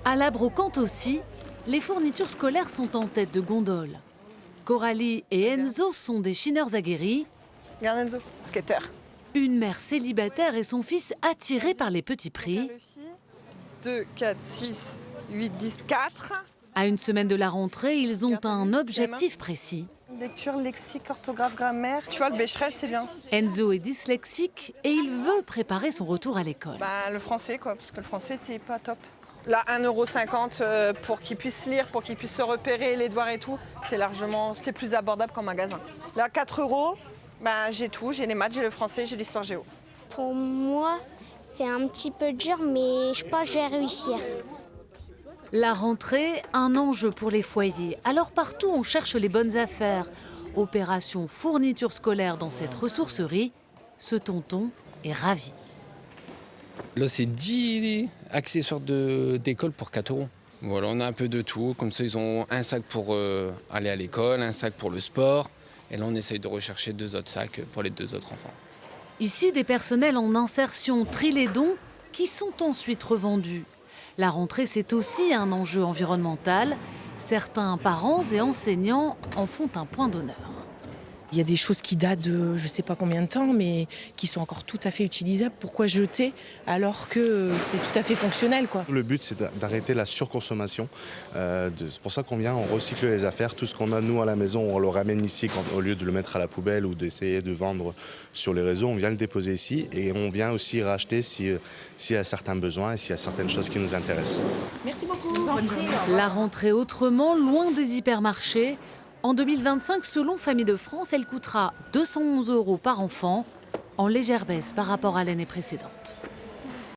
À la brocante aussi, les fournitures scolaires sont en tête de gondole. Coralie et Enzo sont des chineurs aguerris. Regarde Enzo, skater. Une mère célibataire et son fils attirés par les petits prix. 2, 4, 6, 8, 10, 4. À une semaine de la rentrée, ils ont un objectif précis. Lecture, lexique, orthographe, grammaire. Tu vois, le Becherel, c'est bien. Enzo est dyslexique et il veut préparer son retour à l'école. Le français, quoi, parce que le français, t'es pas top. Là, 1,50 € pour qu'ils puissent lire, pour qu'ils puissent se repérer, les devoirs et tout, c'est plus abordable qu'en magasin. Là, 4 €, j'ai tout, j'ai les maths, j'ai le français, j'ai l'histoire géo. Pour moi, c'est un petit peu dur, mais je pense que je vais réussir. La rentrée, un enjeu pour les foyers. Alors partout, on cherche les bonnes affaires. Opération fourniture scolaire dans cette ressourcerie. Ce tonton est ravi. Là, c'est 10 accessoires d'école pour 4 €. Voilà, on a un peu de tout. Comme ça, ils ont un sac pour aller à l'école, un sac pour le sport. Et là, on essaye de rechercher 2 autres sacs pour les 2 autres enfants. Ici, des personnels en insertion trient les dons qui sont ensuite revendus. La rentrée, c'est aussi un enjeu environnemental. Certains parents et enseignants en font un point d'honneur. Il y a des choses qui datent de je ne sais pas combien de temps, mais qui sont encore tout à fait utilisables. Pourquoi jeter alors que c'est tout à fait fonctionnel, quoi. Le but, c'est d'arrêter la surconsommation. C'est pour ça qu'on vient, on recycle les affaires. Tout ce qu'on a, nous, à la maison, on le ramène ici au lieu de le mettre à la poubelle ou d'essayer de vendre sur les réseaux. On vient le déposer ici et on vient aussi racheter s'il y a certains besoins et s'il y a certaines choses qui nous intéressent. Merci beaucoup. La rentrée autrement, loin des hypermarchés. En 2025, selon Famille de France, elle coûtera 211 € par enfant, en légère baisse par rapport à l'année précédente.